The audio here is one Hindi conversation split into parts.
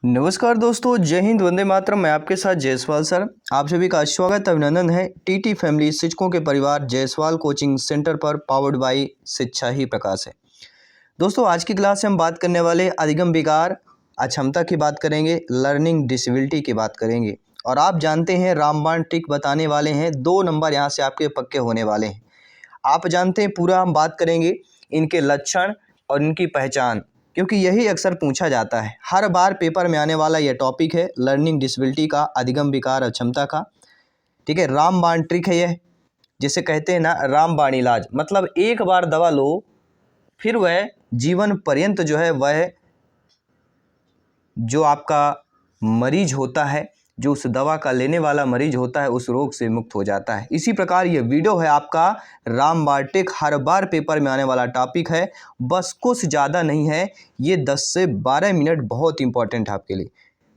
नमस्कार दोस्तों, जय हिंद, वंदे मातरम। मैं आपके साथ जायसवाल सर। आप सभी का स्वागत अभिनंदन है टीटी फैमिली शिक्षकों के परिवार जायसवाल कोचिंग सेंटर पर, पावर्ड बाय शिक्षा ही प्रकाश है। दोस्तों, आज की क्लास में हम बात करने वाले अधिगम विकार अक्षमता की बात करेंगे, लर्निंग डिसेबिलिटी की बात करेंगे। और आप जानते हैं रामबाण ट्रिक बताने वाले हैं, 2 नंबर यहाँ से आपके पक्के होने वाले हैं। आप जानते हैं पूरा हम बात करेंगे इनके लक्षण और इनकी पहचान, क्योंकि यही अक्सर पूछा जाता है। हर बार पेपर में आने वाला यह टॉपिक है लर्निंग डिसेबिलिटी का, अधिगम विकार अक्षमता का। ठीक है, रामबाण ट्रिक है यह, जिसे कहते हैं ना रामबाण इलाज। मतलब एक बार दवा लो, फिर वह जीवन पर्यंत जो है वह जो आपका मरीज होता है, जो उस दवा का लेने वाला मरीज होता है, उस रोग से मुक्त हो जाता है। इसी प्रकार ये वीडियो है आपका रामबाण ट्रिक, हर बार पेपर में आने वाला टॉपिक है। बस कुछ ज़्यादा नहीं है, ये 10 से 12 मिनट बहुत इंपॉर्टेंट है आपके लिए।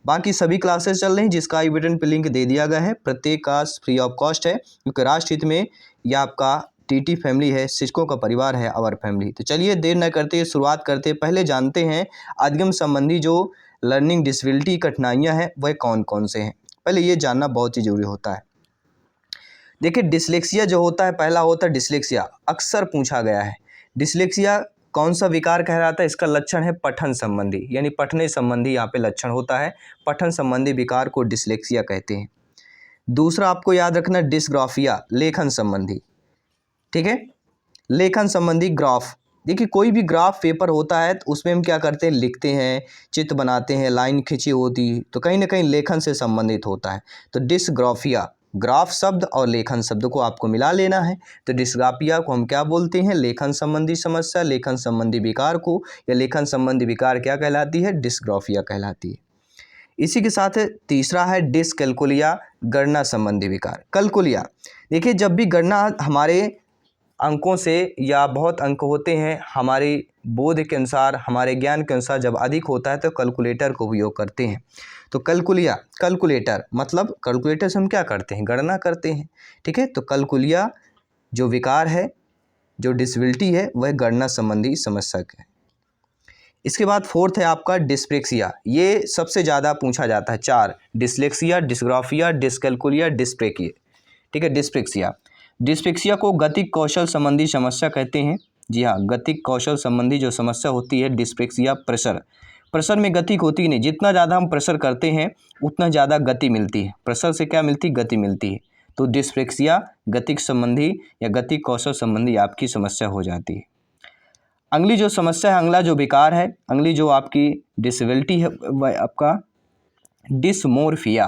बाकी सभी क्लासेस चल रही हैं, जिसका आई बटन पर लिंक दे दिया गया है। प्रत्येक क्लास फ्री ऑफ कॉस्ट है, क्योंकि राष्ट्र हित में यह आपका टीटी फैमिली है, शिक्षकों का परिवार है, आवर फैमिली। तो चलिए देर न करते शुरुआत करते। पहले जानते हैं अधिगम संबंधी जो लर्निंग डिसेबिलिटी कठिनाइयाँ हैं वह कौन कौन से हैं। पहले ये जानना बहुत ही ज़रूरी होता है। देखिए, डिसलेक्सिया जो होता है, पहला होता है डिसलेक्सिया, अक्सर पूछा गया है। डिसलेक्सिया कौन सा विकार कहलाता है? इसका लक्षण है पठन संबंधी, यानी पढ़ने संबंधी यहाँ पे लक्षण होता है। पठन संबंधी विकार को डिसलेक्सिया कहते हैं। दूसरा आपको याद रखना डिसग्राफिया, लेखन संबंधी। ठीक है, लेखन संबंधी ग्राफ। देखिए, कोई भी ग्राफ पेपर होता है तो उसमें हम क्या करते हैं, लिखते हैं, चित्र बनाते हैं, लाइन खींची होती, तो कहीं ना कहीं लेखन से संबंधित होता है। तो डिसग्राफिया, ग्राफ शब्द और लेखन शब्द को आपको मिला लेना है। तो डिसग्राफिया को हम क्या बोलते हैं? लेखन संबंधी समस्या, लेखन संबंधी विकार को, या लेखन संबंधी विकार क्या कहलाती है? डिसग्राफिया कहलाती है। इसी के साथ तीसरा है डिसकैलकुलिया, गणना संबंधी विकार। कैलकुलिया, देखिए जब भी गणना हमारे अंकों से या बहुत अंक होते हैं, हमारे बोध के अनुसार, हमारे ज्ञान के अनुसार जब अधिक होता है तो कैलकुलेटर का उपयोग करते हैं। तो कैलकुलिया, कैलकुलेटर मतलब कैलकुलेटर से हम क्या करते हैं? गणना करते हैं। ठीक है, तो कैलकुलिया जो विकार है, जो डिसेबिलिटी है, वह गणना संबंधी समस्या है। इसके बाद फोर्थ है आपका डिस्प्रेक्सिया। ये सबसे ज़्यादा पूछा जाता है। 4 डिसलेक्सिया, डिसग्राफिया, डिसकैलकुलिया, डिस्प्रेकिया। ठीक है, डिस्प्रेक्सिया। डिस्प्रेक्सिया को गतिक कौशल संबंधी समस्या कहते हैं। जी हाँ, गतिक कौशल संबंधी जो समस्या होती है डिस्प्रेक्सिया। प्रेशर में गति होती नहीं, जितना ज़्यादा हम प्रेशर करते हैं उतना ज़्यादा गति मिलती है। प्रेशर से क्या मिलती? गति मिलती है। तो डिस्प्रेक्सिया गतिक संबंधी या गतिक कौशल संबंधी आपकी समस्या हो जाती है। अगली जो समस्या है, अगला जो विकार है, अगली जो आपकी डिसेबिलिटी है, वह आपका डिसमोर्फिया।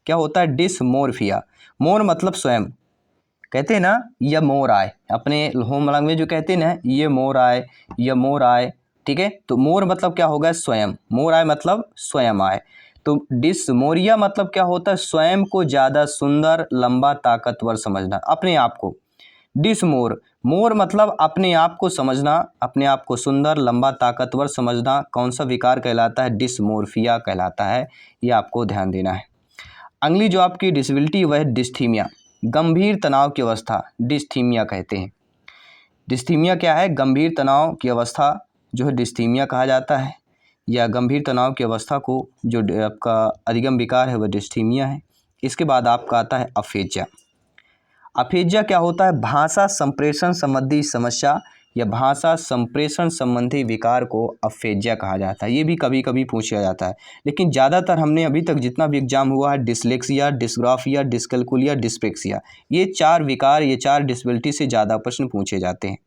क्या होता है? डिसमोर्फिया। मोर मतलब स्वयं, कहते हैं ना ये मोर आए, अपने होम लैंग्वेज जो कहते हैं ना, ये मोर आए, ये मोर आए। ठीक है, तो मोर मतलब क्या होगा? स्वयं। मोर आए मतलब स्वयं आए। तो डिसमोरिया मतलब क्या होता है? स्वयं को ज़्यादा सुंदर, लंबा, ताकतवर समझना, अपने आप को। डिसमोर, मोर मतलब अपने आप को समझना, अपने आप को सुंदर, लंबा, ताकतवर समझना। कौन सा विकार कहलाता है? डिसमोर्फिया कहलाता है। ये आपको ध्यान देना है। अगली जो आपकी डिसेबिलिटी वह है डिस्थीमिया, गंभीर तनाव की अवस्था, डिस्थीमिया कहते हैं। डिस्थीमिया क्या है? गंभीर तनाव की अवस्था जो है डिस्थीमिया कहा जाता है, या गंभीर तनाव की अवस्था को जो आपका अधिगम विकार है वह डिस्थीमिया है। इसके बाद आपका आता है अफेजिया। अफेजिया क्या होता है? भाषा संप्रेषण संबंधी समस्या या भाषा संप्रेषण संबंधी विकार को अफेजिया कहा जाता है। ये भी कभी कभी पूछा जाता है, लेकिन ज़्यादातर हमने अभी तक जितना भी एग्जाम हुआ है, डिसलेक्सिया, डिसग्राफिया, डिसकैलकुलिया, डिस्प्रेक्सिया, ये 4 विकार, ये 4 डिसेबिलिटी से ज़्यादा प्रश्न पूछे जाते हैं।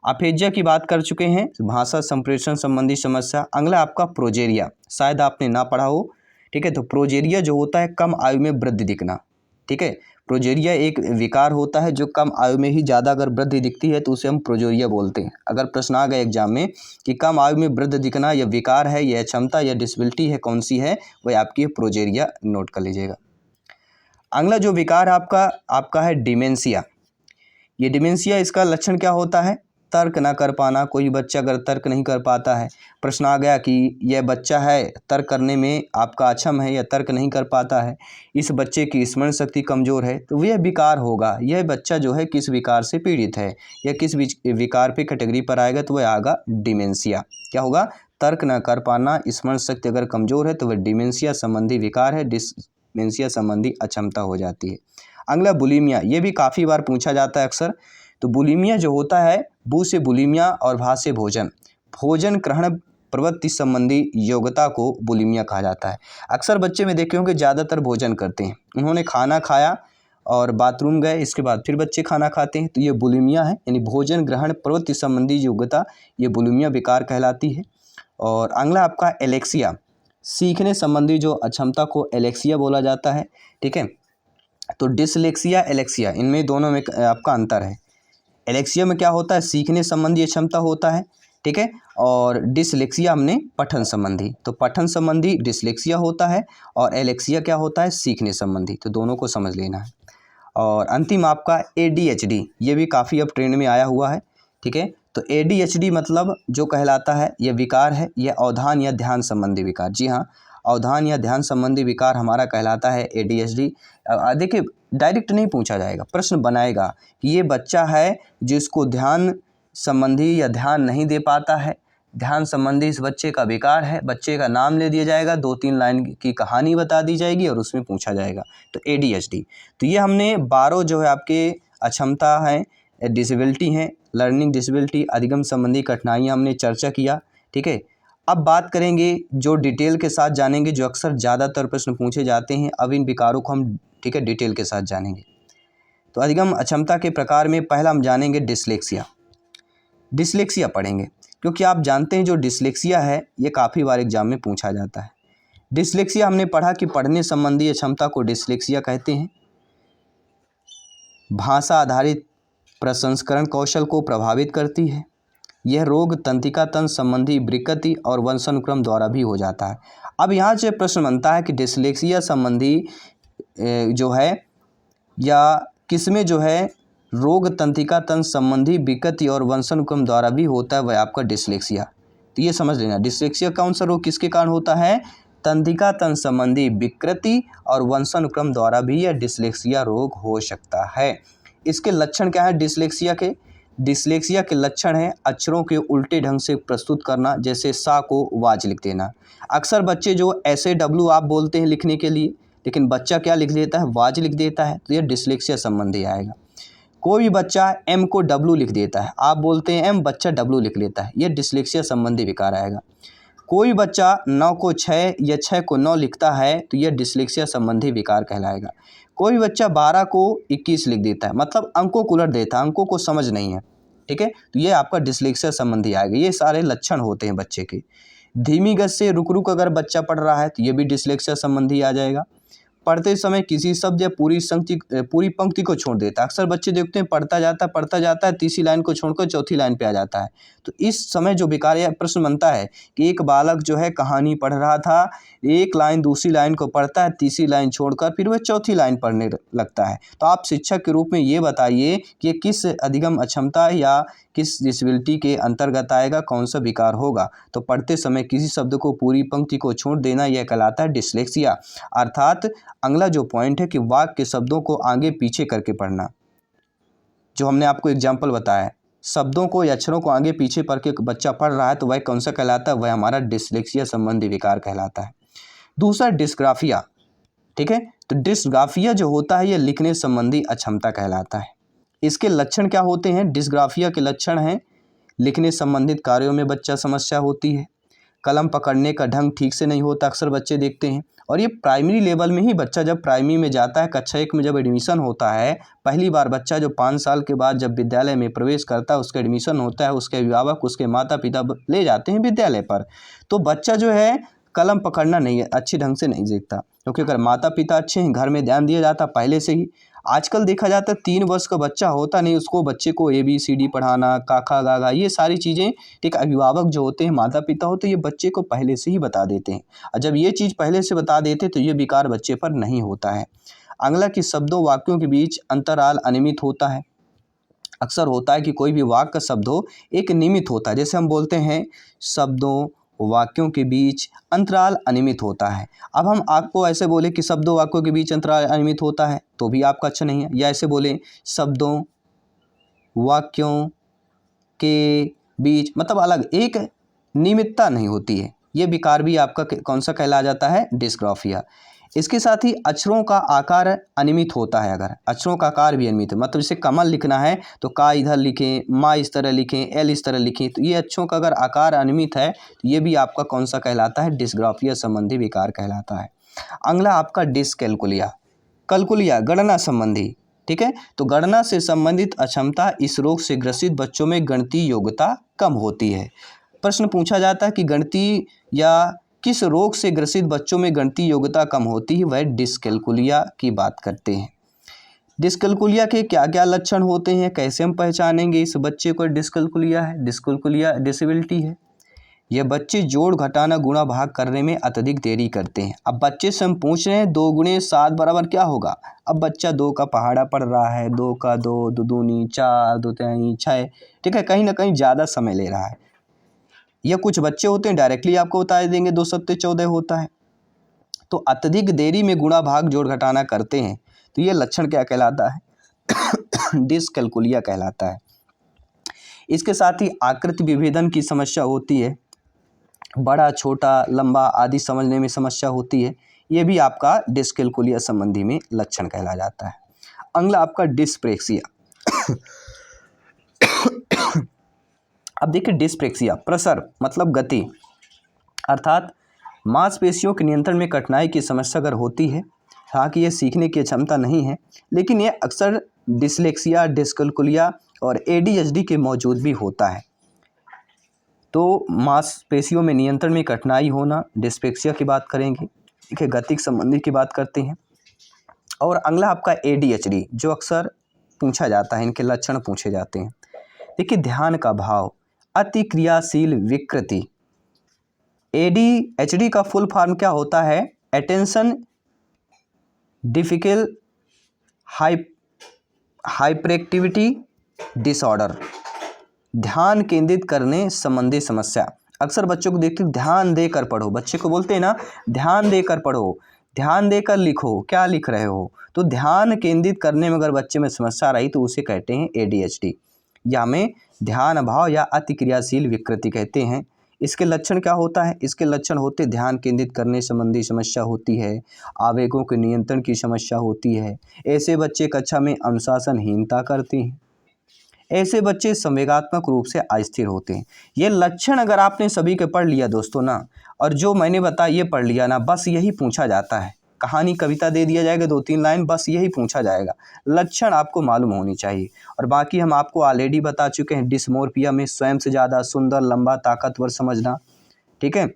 अफेजिया की बात कर चुके हैं, भाषा संप्रेषण संबंधी समस्या। अगला आपका प्रोजेरिया, शायद आपने ना पढ़ा हो। ठीक है, तो प्रोजेरिया जो होता है कम आयु में वृद्धि दिखना। ठीक है, प्रोजेरिया एक विकार होता है जो कम आयु में ही ज़्यादा अगर वृद्धि दिखती है तो उसे हम प्रोजेरिया बोलते हैं। अगर प्रश्न आ गए एग्जाम में कि कम आयु में वृद्धि दिखना यह विकार है, यह क्षमता या डिसेबिलिटी है, कौन सी है? वह आपकी प्रोजेरिया, नोट कर लीजिएगा। अगला जो विकार आपका है डिमेंशिया। ये डिमेंशिया, इसका लक्षण क्या होता है? तर्क ना कर पाना। कोई बच्चा अगर तर्क नहीं कर पाता है, प्रश्न आ गया कि यह बच्चा है तर्क करने में आपका अक्षम है या तर्क नहीं कर पाता है, इस बच्चे की स्मरण शक्ति कमज़ोर है, तो यह विकार होगा। यह बच्चा जो है किस विकार से पीड़ित है या किस विकार पे कैटेगरी पर आएगा? तो वह आएगा डिमेंशिया। क्या होगा? तर्क न कर पाना, स्मरण शक्ति अगर कमज़ोर है तो वह डिमेंशिया संबंधी विकार है, डिमेंशिया संबंधी अक्षमता हो जाती है। अगला बुलिमिया, ये भी काफ़ी बार पूछा जाता है अक्सर। तो बुलिमिया जो होता है, बू से बुलिमिया और भा से भोजन, भोजन ग्रहण प्रवृत्ति संबंधी योग्यता को बुलिमिया कहा जाता है। अक्सर बच्चे में देखे होंगे ज़्यादातर भोजन करते हैं, उन्होंने खाना खाया और बाथरूम गए, इसके बाद फिर बच्चे खाना खाते हैं, तो ये बुलिमिया है, यानी भोजन ग्रहण प्रवृत्ति संबंधी योग्यता, ये बुलिमिया विकार कहलाती है। और अगला आपका एलेक्सिया, सीखने संबंधी जो अक्षमता को एलेक्सिया बोला जाता है, ठीक है। तो डिसलेक्सिया, एलेक्सिया, इनमें दोनों में आपका अंतर है। एलेक्सिया में क्या होता है, सीखने संबंधी क्षमता होता है, ठीक है, और डिसलेक्सिया हमने पठन संबंधी, तो पठन संबंधी डिसलेक्सिया होता है और एलेक्सिया क्या होता है, सीखने संबंधी, तो दोनों को समझ लेना है। और अंतिम आपका ADHD, ये भी काफ़ी अब ट्रेंड में आया हुआ है, ठीक है। तो ADHD मतलब जो कहलाता है, यह विकार है, यह अवधान या ध्यान संबंधी विकार। जी हाँ, अवधान या ध्यान संबंधी विकार हमारा कहलाता है ADHD। देखिए डायरेक्ट नहीं पूछा जाएगा, प्रश्न बनाएगा कि ये बच्चा है जिसको ध्यान संबंधी या ध्यान नहीं दे पाता है, ध्यान संबंधी इस बच्चे का विकार है, बच्चे का नाम ले दिया जाएगा, 2-3 लाइन की कहानी बता दी जाएगी और उसमें पूछा जाएगा। तो ADHD, तो ये हमने 12 जो है आपके अक्षमता हैं, डिसेबिलिटी हैं, लर्निंग डिसेबिलिटी, अधिगम संबंधी कठिनाइयाँ हमने चर्चा किया, ठीक है। अब बात करेंगे जो डिटेल के साथ जानेंगे, जो अक्सर ज़्यादातर प्रश्न पूछे जाते हैं, अब इन विकारों को हम, ठीक है, डिटेल के साथ जानेंगे। तो अधिगम अक्षमता के प्रकार में पहला हम जानेंगे डिसलेक्सिया। डिसलेक्सिया पढ़ेंगे क्योंकि आप जानते हैं जो डिसलेक्सिया है ये काफ़ी बार एग्जाम में पूछा जाता है। डिसलेक्सिया हमने पढ़ा कि पढ़ने संबंधी अक्षमता को डिसलेक्सिया कहते हैं। भाषा आधारित प्रसंस्करण कौशल को प्रभावित करती है। यह रोग तंत्रिका तंत्र संबंधी विकृति और वंशानुक्रम द्वारा भी हो जाता है। अब यहाँ से प्रश्न बनता है कि डिसलेक्सिया संबंधी जो है या किसमें जो है रोग तंत्रिका तंत्र संबंधी विकृति और वंशानुक्रम द्वारा भी होता है, वह आपका डिसलेक्सिया। तो ये समझ लेना, डिसलेक्सिया कौन सा रोग किसके कारण होता है, तंत्रिका तंत्र संबंधी विकृति और वंशानुक्रम द्वारा भी यह डिसलेक्सिया रोग हो सकता है। इसके लक्षण क्या है डिसलेक्सिया के, डिसलेक्सिया के लक्षण हैं अक्षरों के उल्टे ढंग से प्रस्तुत करना, जैसे सा को वाज लिख देना। अक्सर बच्चे जो SAW आप बोलते हैं लिखने के लिए, लेकिन बच्चा क्या लिख देता है, वाज लिख देता है, तो यह डिसलेक्सिया संबंधी आएगा। कोई भी बच्चा M को W लिख देता है, आप बोलते हैं M, बच्चा W लिख लेता है, यह डिसलेक्सिया संबंधी विकार आएगा। कोई बच्चा 9 को 6 या 6 को 9 लिखता है तो यह डिसलेक्सिया संबंधी विकार कहलाएगा। कोई बच्चा 12 को 21 लिख देता है, मतलब अंकों को उलट देता है, अंकों को समझ नहीं है, ठीक है, तो ये आपका डिसलेक्सिया संबंधी आएगा। ये सारे लक्षण होते हैं बच्चे के। धीमी गति से रुक रुक अगर बच्चा पढ़ रहा है तो ये भी डिसलेक्सिया संबंधी आ जाएगा। पढ़ते समय किसी शब्द या पूरी पंक्ति को छोड़ देता है। अक्सर बच्चे देखते हैं पढ़ता जाता है, तीसरी लाइन को छोड़कर चौथी लाइन पे आ जाता है। तो इस समय जो विकार या प्रश्न बनता है कि एक बालक जो है कहानी पढ़ रहा था, एक लाइन दूसरी लाइन को पढ़ता है, तीसरी लाइन छोड़कर फिर वह चौथी लाइन पढ़ने लगता है। तो आप शिक्षक के रूप में ये बताइए कि ये किस अधिगम अक्षमता या किस डिसेबिलिटी के अंतर्गत आएगा, कौन सा विकार होगा। तो पढ़ते समय किसी शब्द को पूरी पंक्ति को छोड़ देना यह कहलाता है डिसलेक्सिया। अर्थात अगला जो पॉइंट है कि वाक्य के शब्दों को आगे पीछे करके पढ़ना, जो हमने आपको एग्जाम्पल बताया है, शब्दों को या अक्षरों को आगे पीछे पढ़ के बच्चा पढ़ रहा है तो वह कौन सा कहलाता है, वह हमारा डिसलेक्सिया संबंधी विकार कहलाता है। दूसरा डिस्ग्राफिया, ठीक है, तो डिस्ग्राफिया जो होता है यह लिखने संबंधी अक्षमता कहलाता है। इसके लक्षण क्या होते हैं, डिस्ग्राफिया के लक्षण हैं लिखने संबंधित कार्यों में बच्चा समस्या होती है, कलम पकड़ने का ढंग ठीक से नहीं होता, अक्सर बच्चे देखते हैं। और ये प्राइमरी लेवल में ही बच्चा जब प्राइमरी में जाता है, कक्षा 1 में जब एडमिशन होता है, पहली बार बच्चा जो 5 साल के बाद जब विद्यालय में प्रवेश करता है, उसका एडमिशन होता है, उसके अभिभावक उसके माता पिता ले जाते हैं विद्यालय पर, तो बच्चा जो है कलम पकड़ना नहीं है अच्छे ढंग से नहीं सीखता, क्योंकि अगर माता पिता अच्छे हैं, घर में ध्यान दिया जाता पहले से ही। आजकल देखा जाता है 3 वर्ष का बच्चा होता नहीं, उसको बच्चे को ABCD पढ़ाना, काखा गागा, ये सारी चीज़ें एक अभिभावक जो होते हैं, माता पिता होते हैं, ये बच्चे को पहले से ही बता देते हैं। और जब ये चीज़ पहले से बता देते तो ये विकार बच्चे पर नहीं होता है। अगला कि शब्दों वाक्यों के बीच अंतराल अनियमित होता है। अक्सर होता है कि कोई भी वाक्य का शब्द हो एक नियमित होता है, जैसे हम बोलते हैं शब्दों वाक्यों के बीच अंतराल अनियमित होता है। अब हम आपको ऐसे बोले कि शब्दों वाक्यों के बीच अंतराल अनियमित होता है तो भी आपका अच्छा नहीं है, या ऐसे बोले शब्दों वाक्यों के बीच, मतलब अलग एक नियमितता नहीं होती है, ये विकार भी आपका कौन सा कहला जाता है, डिस्ग्राफिया। इसके साथ ही अक्षरों का आकार अनियमित होता है, अगर अक्षरों का आकार भी अनियमित है, मतलब जैसे कमल लिखना है तो का इधर लिखें, माँ इस तरह लिखें, एल इस तरह लिखें, तो ये अक्षरों का अगर आकार अनियमित है तो ये भी आपका कौन सा कहलाता है, डिस्ग्राफिया संबंधी विकार कहलाता है। अगला आपका डिसकैल्कुलिया, कैलकुलिया गणना संबंधी, ठीक है, तो गणना से संबंधित अक्षमता, इस रोग से ग्रसित बच्चों में गणितीय योग्यता कम होती है। प्रश्न पूछा जाता है कि गणितीय या किस रोग से ग्रसित बच्चों में गणितीय योग्यता कम होती है, वह डिसकैल्कुलिया की बात करते हैं। डिसकैल्कुलिया के क्या क्या लक्षण होते हैं, कैसे हम पहचानेंगे इस बच्चे को डिसकैल्कुलिया है। डिसकैल्कुलिया डिसेबिलिटी है, यह बच्चे जोड़ घटाना गुणा भाग करने में अत्यधिक देरी करते हैं। अब बच्चे से हम पूछ रहे हैं 2 गुणे 7 बराबर क्या होगा, अब बच्चा 2 का पहाड़ा पढ़ रहा है, 2 का 2, 2 दूनी 4, 2 तिहाई 6, ठीक है, कहीं ना कहीं ज़्यादा समय ले रहा है। या कुछ बच्चे होते हैं डायरेक्टली आपको बता देंगे 2 सत्ते 14 होता है। तो अत्यधिक देरी में गुणा भाग जोड़ घटाना करते हैं, तो ये लक्षण क्या कहलाता है, डिसकैल्कुलिया कहलाता है। इसके साथ ही आकृति विभेदन की समस्या होती है, बड़ा छोटा लंबा आदि समझने में समस्या होती है, ये भी आपका डिसकैल्कुलिया संबंधी में लक्षण कहला जाता है। अगला आपका डिस्प्रेक्सिया। अब देखिए डिस्प्रेक्सिया, प्रसर मतलब गति, अर्थात मांसपेशियों के नियंत्रण में कठिनाई की समस्या अगर होती है, हालांकि ये सीखने की क्षमता नहीं है, लेकिन ये अक्सर डिसलेक्सिया, डिसकैल्कुलिया और ADHD के मौजूद भी होता है। तो मांसपेशियों में नियंत्रण में कठिनाई होना, डिस्प्रेक्सिया की बात करेंगे, ठीक है, गतिक संबंधी की बात करते हैं। और अगला आपका ADHD, जो अक्सर पूछा जाता है, इनके लक्षण पूछे जाते हैं। देखिए ध्यान का भाव, अति क्रियाशील विकृति। ADHD का फुल फॉर्म क्या होता है, अटेंशन डिफिकल्ट हाइपरएक्टिविटी डिसऑर्डर, ध्यान केंद्रित करने संबंधी समस्या। अक्सर बच्चों को देखते ध्यान देकर पढ़ो, बच्चे को बोलते हैं ना ध्यान देकर पढ़ो, ध्यान देकर लिखो, क्या लिख रहे हो, तो ध्यान केंद्रित करने में अगर बच्चे में समस्या रही तो उसे कहते हैं ADHD, या हमें ध्यान अभाव या अति क्रियाशील विकृति कहते हैं। इसके लक्षण क्या होता है, इसके लक्षण होते ध्यान केंद्रित करने संबंधी समस्या होती है, आवेगों के नियंत्रण की समस्या होती है, ऐसे बच्चे कक्षा में अनुशासनहीनता करते हैं, ऐसे बच्चे संवेगात्मक रूप से अस्थिर होते हैं। ये लक्षण अगर आपने सभी के पढ़ लिया दोस्तों ना, और जो मैंने बताया ये पढ़ लिया ना, बस यही पूछा जाता है, कहानी कविता दे दिया जाएगा 2-3 लाइन, बस यही पूछा जाएगा, लक्षण आपको मालूम होनी चाहिए। और बाकी हम आपको ऑलरेडी बता चुके हैं, डिस्मोर्फिया में स्वयं से ज़्यादा सुंदर, लंबा, ताकतवर समझना, ठीक है,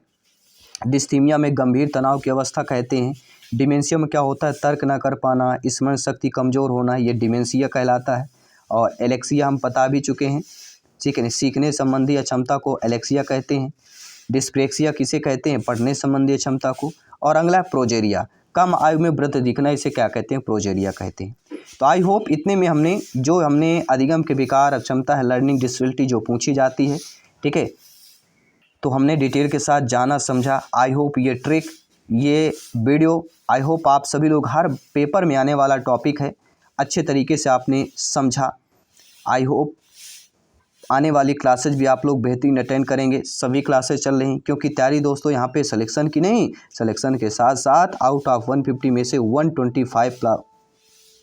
डिस्थीमिया में गंभीर तनाव की अवस्था कहते हैं, डिमेंशिया में क्या होता है, तर्क न कर पाना, स्मरण शक्ति कमज़ोर होना, ये डिमेंशिया कहलाता है। और एलेक्सिया हम बता भी चुके हैं, ठीक है, सीखने संबंधी अक्षमता को एलेक्सिया कहते हैं। डिस्प्रेक्सिया किसे कहते हैं, पढ़ने संबंधी क्षमता को। और अगला प्रोजेरिया, कम आयु में वृद्ध दिखना, इसे क्या कहते हैं, प्रोजेरिया कहते हैं। तो आई होप इतने में हमने अधिगम के विकार, अक्षमता है, लर्निंग डिसेबिलिटी जो पूछी जाती है, ठीक है, तो हमने डिटेल के साथ जाना समझा। आई होप ये ट्रिक, ये वीडियो, आई होप आप सभी लोग, हर पेपर में आने वाला टॉपिक है, अच्छे तरीके से आपने समझा। आई होप आने वाली क्लासेज भी आप लोग बेहतरीन अटेंड करेंगे। सभी क्लासेज चल रही हैं, क्योंकि तैयारी दोस्तों यहाँ पे सिलेक्शन की नहीं, सिलेक्शन के साथ साथ आउट ऑफ 150 में से 125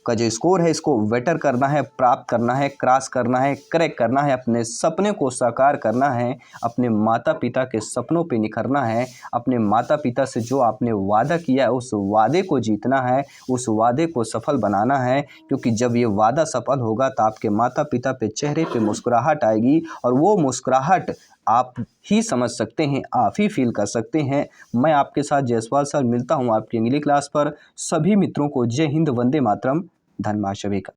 का जो स्कोर है, इसको बेटर करना है, प्राप्त करना है, क्रॉस करना है, क्रैक करना है, अपने सपने को साकार करना है, अपने माता पिता के सपनों पे निखरना है, अपने माता पिता से जो आपने वादा किया है उस वादे को जीतना है, उस वादे को सफल बनाना है। क्योंकि जब ये वादा सफल होगा तो आपके माता पिता पे चेहरे पे मुस्कुराहट आएगी, और वो मुस्कुराहट आप ही समझ सकते हैं, आप ही फील कर सकते हैं। मैं आपके साथ जयसवाल सर मिलता हूं आपकी अगली क्लास पर। सभी मित्रों को जय हिंद, वंदे मातरम, धन्यवाद सभी का।